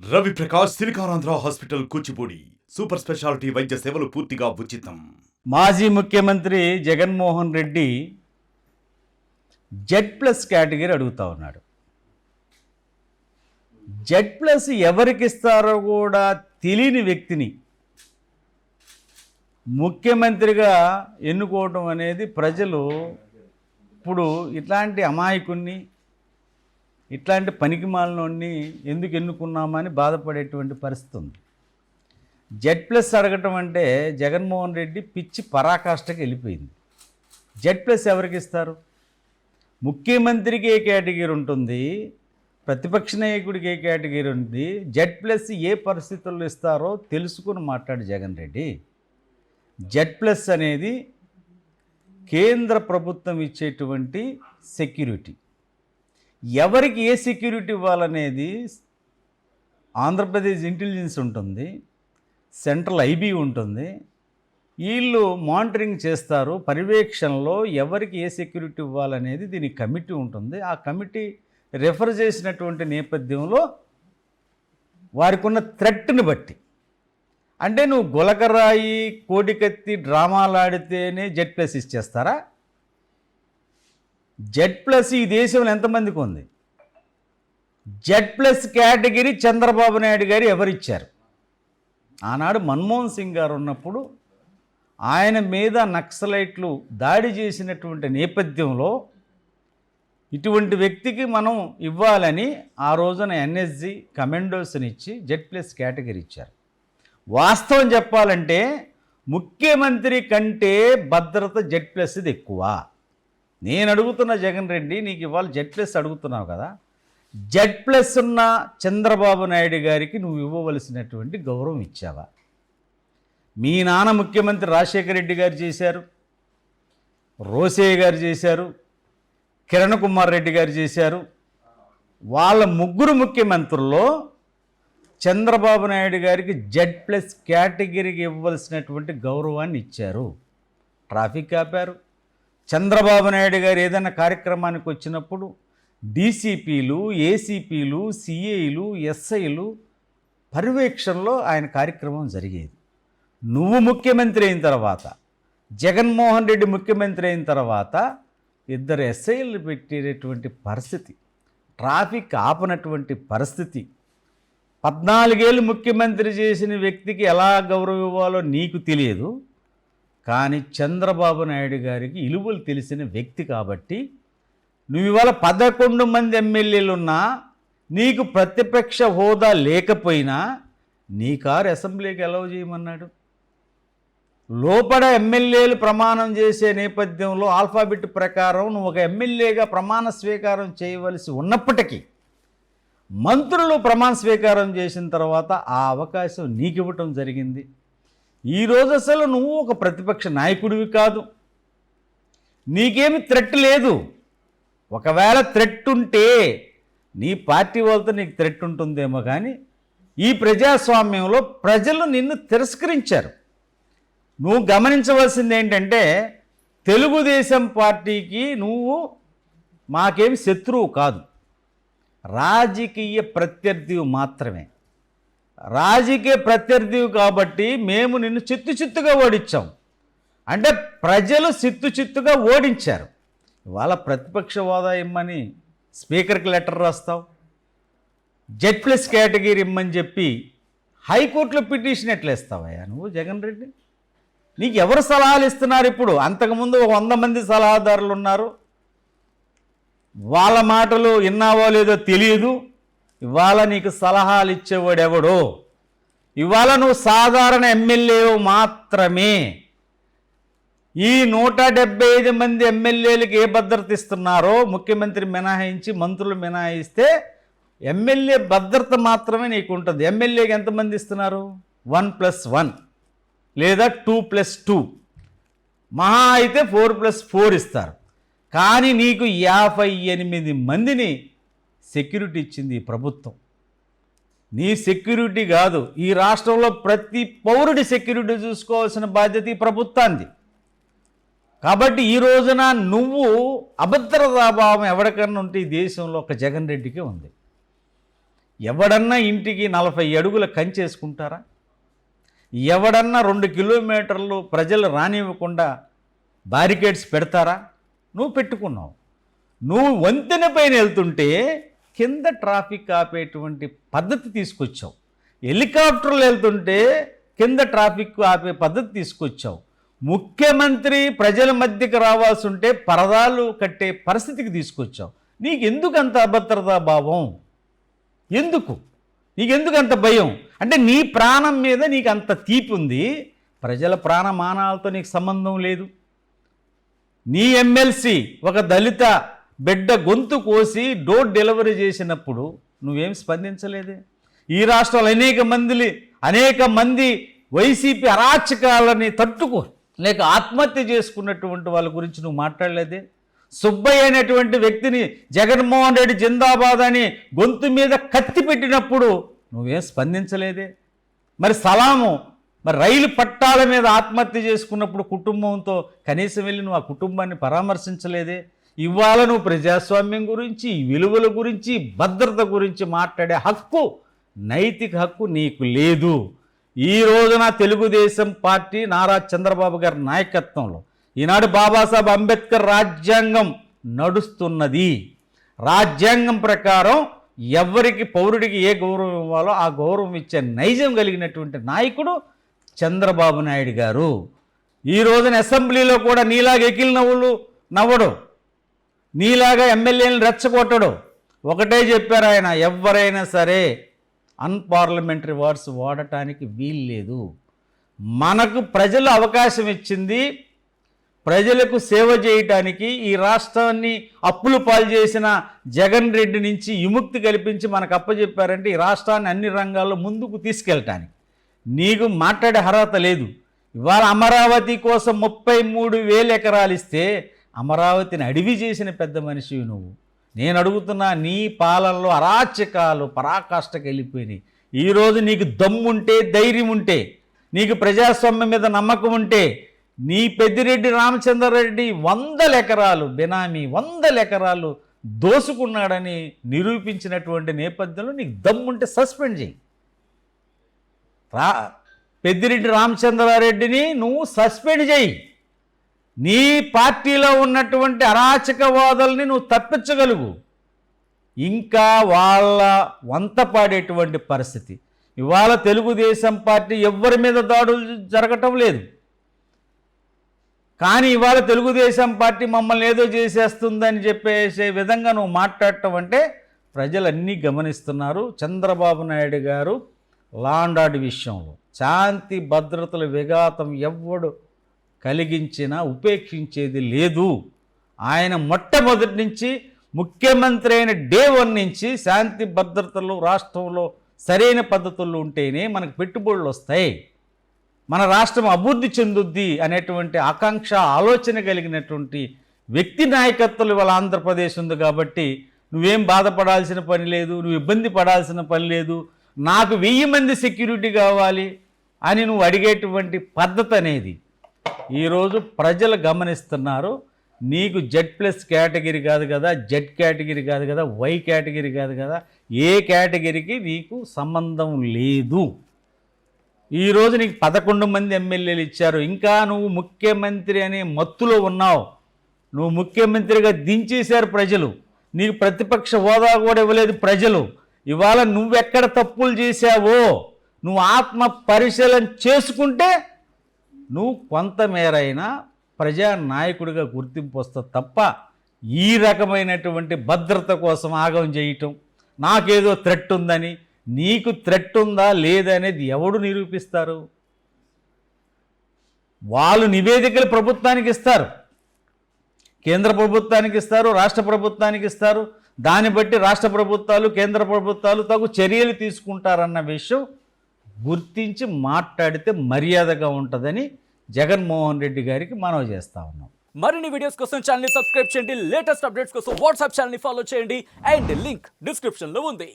Ravi Prakash Siliconandhra hospital Kuchipudi super speciality వైద్య సేవలు పూర్తిగా ఉచితం. మాజీ ముఖ్యమంత్రి జగన్మోహన్ రెడ్డి Z+ కేటగిరీ అడుగుతా ఉన్నాడు. Z+ ఎవరికి ఇస్తారో కూడా తెలియని వ్యక్తిని ముఖ్యమంత్రిగా ఎన్నుకోవడం అనేది ప్రజలు ఇప్పుడు ఇట్లాంటి అమాయకుణ్ణి, ఇట్లాంటి పనికిమాలినోడిని ఎందుకు ఎన్నుకున్నామని బాధపడేటువంటి పరిస్థితి ఉంది. Z+ అడగటం అంటే జగన్మోహన్ రెడ్డి పిచ్చి పరాకాష్ఠకి వెళ్ళిపోయింది. Z+ ఎవరికి ఇస్తారు? ముఖ్యమంత్రికి ఏ కేటగిరీ ఉంటుంది, ప్రతిపక్ష నాయకుడికి ఏ కేటగిరీ ఉంది, Z+ ఏ పరిస్థితుల్లో ఇస్తారో తెలుసుకుని మాట్లాడు జగన్ రెడ్డి. Z+ అనేది కేంద్ర ప్రభుత్వం ఇచ్చేటువంటి సెక్యూరిటీ. ఎవరికి ఏ సెక్యూరిటీ ఇవ్వాలనేది ఆంధ్రప్రదేశ్ ఇంటెలిజెన్స్ ఉంటుంది, సెంట్రల్ ఐబీ ఉంటుంది. వీళ్ళు మానిటరింగ్ చేస్తారు. పర్యవేక్షణలో ఎవరికి ఏ సెక్యూరిటీ ఇవ్వాలనేది దీనికి కమిటీ ఉంటుంది. ఆ కమిటీ రెఫర్ చేసినటువంటి నేపథ్యంలో వారికి ఉన్న థ్రెట్ని బట్టి, అంటే నువ్వు గులకరాయి కోడికత్తి డ్రామాలు ఆడితేనే Z+ ఇచ్చేస్తారా? Z+ ఈ దేశంలో ఎంతమందికి ఉంది? Z+ కేటగిరీ చంద్రబాబు నాయుడు గారు ఎవరిచ్చారు? ఆనాడు మన్మోహన్ సింగ్ గారు ఉన్నప్పుడు ఆయన మీద నక్సలైట్లు దాడి చేసినటువంటి నేపథ్యంలో ఇటువంటి వ్యక్తికి మనం ఇవ్వాలని ఆ రోజున NSG కమాండోస్ని ఇచ్చి Z+ కేటగిరీ ఇచ్చారు. వాస్తవం చెప్పాలంటే ముఖ్యమంత్రి కంటే భద్రత Z+ది ఎక్కువ. నేను అడుగుతున్న జగన్ రెడ్డి, నీకు ఇవాళ Z+ అడుగుతున్నావు కదా, Z+ ఉన్న చంద్రబాబు నాయుడు గారికి నువ్వు ఇవ్వవలసినటువంటి గౌరవం ఇచ్చావా? మీ నాన్న ముఖ్యమంత్రి రాజశేఖర రెడ్డి గారు చేశారు, రోసయ్య గారు చేశారు, కిరణ్ కుమార్ రెడ్డి గారు చేశారు. వాళ్ళ ముగ్గురు ముఖ్యమంత్రుల్లో చంద్రబాబు నాయుడు గారికి Z+ కేటగిరీకి ఇవ్వవలసినటువంటి గౌరవాన్ని ఇచ్చారు. ట్రాఫిక్ ఆపారు. చంద్రబాబు నాయుడు గారు ఏదైనా కార్యక్రమానికి వచ్చినప్పుడు DCPలు, ACPలు, CAలు, SIలు పర్యవేక్షణలో ఆయన కార్యక్రమం జరిగేది. నువ్వు ముఖ్యమంత్రి అయిన తర్వాత, జగన్మోహన్ రెడ్డి ముఖ్యమంత్రి అయిన తర్వాత 2 SIలు పెట్టేటటువంటి పరిస్థితి, ట్రాఫిక్ ఆపనటువంటి పరిస్థితి, 14 ఏళ్ళు ముఖ్యమంత్రి చేసిన వ్యక్తికి ఎలా గౌరవం ఇవ్వాలో నీకు తెలియదు. కానీ చంద్రబాబు నాయుడు గారికి ఇలువలు తెలిసిన వ్యక్తి కాబట్టి నువ్వు ఇవాళ 11 మంది ఎమ్మెల్యేలు ఉన్నా, నీకు ప్రతిపక్ష హోదా లేకపోయినా నీ కారు అసెంబ్లీకి అలౌ చేయమన్నాడు. లోపల ఎమ్మెల్యేలు ప్రమాణం చేసే నేపథ్యంలో ఆల్ఫాబెట్ ప్రకారం నువ్వు ఒక ఎమ్మెల్యేగా ప్రమాణ స్వీకారం చేయవలసి ఉన్నప్పటికీ మంత్రులు ప్రమాణ స్వీకారం చేసిన తర్వాత ఆ అవకాశం నీకు ఇవ్వటం జరిగింది. ఈరోజు అసలు నువ్వు ఒక ప్రతిపక్ష నాయకుడివి కాదు, నీకేమి థ్రెట్ లేదు. ఒకవేళ థ్రెట్ ఉంటే నీ పార్టీ వాళ్ళతో నీకు థ్రెట్ ఉంటుందేమో, కానీ ఈ ప్రజాస్వామ్యంలో ప్రజలు నిన్ను తిరస్కరించారు. నువ్వు గమనించవలసింది ఏంటంటే, తెలుగుదేశం పార్టీకి నువ్వు మాకేమి శత్రువు కాదు, రాజకీయ ప్రత్యర్థివి మాత్రమే. రాజకీయ ప్రత్యర్థివి కాబట్టి మేము నిన్ను చిత్తుగా ఓడించాం. అంటే ప్రజలు చిత్తుగా ఓడించారు. ఇవాళ ప్రతిపక్ష హోదా ఇమ్మని స్పీకర్కి లెటర్ రాస్తావు, Z+ కేటగిరీ ఇమ్మని చెప్పి హైకోర్టులో పిటిషన్ ఎట్లా ఇస్తావయ్యా నువ్వు జగన్ రెడ్డి? నీకు ఎవరు సలహాలు ఇస్తున్నారు? ఇప్పుడు అంతకుముందు 100 మంది సలహాదారులు ఉన్నారు, వాళ్ళ మాటలు విన్నావో లేదో తెలియదు. ఇవాళ నీకు సలహాలు ఇచ్చేవాడు ఎవడో? ఇవాళ నువ్వు సాధారణ ఎమ్మెల్యే మాత్రమే. ఈ 175 మంది ఎమ్మెల్యేలకు ఏ భద్రత ఇస్తున్నారో, ముఖ్యమంత్రి మినహాయించి మంత్రులు మినహాయిస్తే ఎమ్మెల్యే భద్రత మాత్రమే నీకు ఉంటుంది. ఎమ్మెల్యేకి ఎంతమంది ఇస్తున్నారు? 1+1 లేదా 2+2, మహా అయితే 4+4 ఇస్తారు. కానీ నీకు 58 మందిని సెక్యూరిటీ ఇచ్చింది ఈ ప్రభుత్వం. నీ సెక్యూరిటీ కాదు, ఈ రాష్ట్రంలో ప్రతి పౌరుడి సెక్యూరిటీ చూసుకోవాల్సిన బాధ్యత ఈ ప్రభుత్వానికి. కాబట్టి ఈ రోజున నువ్వు అభద్రతాభావం ఎవరికన్నా ఉంటే ఈ దేశంలో ఒక జగన్ రెడ్డికే ఉంది. ఎవడన్నా ఇంటికి 40 అడుగుల కంచేసుకుంటారా? ఎవడన్నా 2 కిలోమీటర్లు ప్రజలు రానివ్వకుండా బారికేడ్స్ పెడతారా? నువ్వు పెట్టుకున్నావు. నువ్వు వంతెన పైన వెళ్తుంటే కింద ట్రాఫిక్ ఆపేటువంటి పద్ధతి తీసుకొచ్చావు. హెలికాప్టర్లు వెళ్తుంటే కింద ట్రాఫిక్ ఆపే పద్ధతి తీసుకొచ్చావు. ముఖ్యమంత్రి ప్రజల మధ్యకి రావాల్సి ఉంటే పరదాలు కట్టే పరిస్థితికి తీసుకొచ్చావు. నీకెందుకు అంత అభద్రతా భావం? నీకెందుకు అంత భయం? అంటే నీ ప్రాణం మీద నీకు అంత తీపి ఉంది, ప్రజల ప్రాణమానాలతో నీకు సంబంధం లేదు. నీ ఎమ్మెల్సీ ఒక దళిత బిడ్డ గొంతు కోసి డోర్ డెలివరీ చేసినప్పుడు నువ్వేం స్పందించలేదే. ఈ రాష్ట్రంలో అనేక మంది వైసీపీ అరాచకాలని లేక ఆత్మహత్య చేసుకున్నటువంటి వాళ్ళ గురించి నువ్వు మాట్లాడలేదే. సుబ్బయ్య అనేటువంటి వ్యక్తిని జగన్మోహన్ రెడ్డి జిందాబాద్ అని గొంతు మీద కత్తి పెట్టినప్పుడు నువ్వేం స్పందించలేదే. మరి రైలు పట్టాల మీద ఆత్మహత్య చేసుకున్నప్పుడు కుటుంబంతో కనీసం వెళ్ళి నువ్వు ఆ కుటుంబాన్ని పరామర్శించలేదే. ఇవాళ నువ్వు ప్రజాస్వామ్యం గురించి, విలువల గురించి, భద్రత గురించి మాట్లాడే హక్కు, నైతిక హక్కు నీకు లేదు. ఈ రోజున తెలుగుదేశం పార్టీ నారా చంద్రబాబు గారి నాయకత్వంలో ఈనాడు బాబాసాహెబ్ అంబేద్కర్ రాజ్యాంగం నడుస్తున్నది. రాజ్యాంగం ప్రకారం ఎవరికి పౌరుడికి ఏ గౌరవం ఇవ్వాలో ఆ గౌరవం ఇచ్చే నైజం కలిగినటువంటి నాయకుడు చంద్రబాబు నాయుడు గారు. ఈ రోజున అసెంబ్లీలో కూడా నీలాగా ఎకిల్ నవ్వడు, నీలాగా ఎమ్మెల్యేలను రెచ్చగొట్టడు. ఒకటే చెప్పారు ఆయన, ఎవరైనా సరే అన్పార్లమెంటరీ వర్డ్స్ వాడటానికి వీల్లేదు. మనకు ప్రజలు అవకాశం ఇచ్చింది ప్రజలకు సేవ చేయటానికి. ఈ రాష్ట్రాన్ని అప్పులు పాలు చేసిన జగన్ రెడ్డి నుంచి విముక్తి కల్పించి మనకు అప్పచెప్పారంటే ఈ రాష్ట్రాన్ని అన్ని రంగాల్లో ముందుకు తీసుకెళ్ళటానికి. నీకు మాట్లాడే అర్హత లేదు. ఇవాళ అమరావతి కోసం 33,000 ఎకరాలు ఇస్తే అమరావతిని అడవి చేసిన పెద్ద మనిషివి నువ్వు. నేను అడుగుతున్నా, నీ పాలనలో అరాచకాలు పరాకాష్ఠకి వెళ్ళిపోయినాయి. ఈరోజు నీకు దమ్ముంటే, ధైర్యం ఉంటే, నీకు ప్రజాస్వామ్యం మీద నమ్మకం ఉంటే, నీ పెద్దిరెడ్డి రామచంద్రారెడ్డి 100 ఎకరాలు బెనామీ 100 ఎకరాలు దోసుకున్నాడని నిరూపించినటువంటి నేపథ్యంలో నీకు దమ్ముంటే సస్పెండ్ చేయి. పెద్దిరెడ్డి రామచంద్రారెడ్డిని నువ్వు సస్పెండ్ చేయి. నీ పార్టీలో ఉన్నటువంటి అరాచకవాదుల్ని నువ్వు తప్పించగలుగు. ఇంకా వాళ్ళ వంత పాడేటువంటి పరిస్థితి. ఇవాళ తెలుగుదేశం పార్టీ ఎవ్వరి మీద దాడులు జరగటం లేదు. కానీ ఇవాళ తెలుగుదేశం పార్టీ మమ్మల్ని ఏదో చేసేస్తుందని చెప్పేసే విధంగా నువ్వు మాట్లాడటం అంటే ప్రజలన్నీ గమనిస్తున్నారు. చంద్రబాబు నాయుడు గారు లా అండ్ ఆర్డర్ విషయంలో శాంతి భద్రతల విఘాతం ఎవ్వడు కలిగించినా ఉపేక్షించేది లేదు. ఆయన మొట్టమొదటి నుంచి ముఖ్యమంత్రి అయిన డే 1 నుంచి శాంతి భద్రతలు రాష్ట్రంలో సరైన పద్ధతుల్లో ఉంటేనే మనకు పెట్టుబడులు వస్తాయి, మన రాష్ట్రం అభివృద్ధి చెందుద్ది అనేటువంటి ఆకాంక్ష ఆలోచన కలిగినటువంటి వ్యక్తి నాయకత్వం ఇవాళ ఆంధ్రప్రదేశ్ ఉంది. కాబట్టి నువ్వేం బాధపడాల్సిన పని లేదు, నువ్వు ఇబ్బంది పడాల్సిన పని లేదు. నాకు 1000 మంది సెక్యూరిటీ కావాలి అని నువ్వు అడిగేటువంటి పద్ధతి అనేది ఈరోజు ప్రజలు గమనిస్తున్నారు. నీకు Z+ కేటగిరీ కాదు కదా, Z కేటగిరీ కాదు కదా, Y కేటగిరీ కాదు కదా, ఏ కేటగిరీకి నీకు సంబంధం లేదు. ఈరోజు నీకు 11 మంది ఎమ్మెల్యేలు ఇచ్చారు. ఇంకా నువ్వు ముఖ్యమంత్రి అనే మత్తులో ఉన్నావు. నువ్వు ముఖ్యమంత్రిగా దించేశారు ప్రజలు. నీకు ప్రతిపక్ష హోదా కూడా ఇవ్వలేదు ప్రజలు. ఇవాళ నువ్వెక్కడ తప్పులు చేశావో నువ్వు ఆత్మ పరిశీలన చేసుకుంటే నువ్వు కొంతమేరైనా ప్రజానాయకుడిగా గుర్తింపు వస్తుంది తప్ప ఈ రకమైనటువంటి భద్రత కోసం ఆగం చేయటం, నాకేదో థ్రెట్ ఉందని, నీకు థ్రెట్ ఉందా లేదా అనేది ఎవడు నిరూపిస్తారు? వాళ్ళు నివేదికలు ప్రభుత్వానికి ఇస్తారు, కేంద్ర ప్రభుత్వానికి ఇస్తారు, రాష్ట్ర ప్రభుత్వానికి ఇస్తారు. దాన్ని బట్టి రాష్ట్ర ప్రభుత్వాలు కేంద్ర ప్రభుత్వాలు తగు చర్యలు తీసుకుంటారన్న విషయం గుర్తించి మాట్లాడితే మర్యాదగా ఉంటుందని జగన్మోహన్ రెడ్డి గారికి మనవి చేస్తా ఉన్నాం. మరిన్ని వీడియోస్ కోసం ఛానల్ ని సబ్స్క్రైబ్ చేయండి, లేటెస్ట్ అప్డేట్స్ కోసం వాట్సాప్ ఛానల్ ని ఫాలో చేయండి అండ్ లింక్ డిస్క్రిప్షన్ లో ఉంది.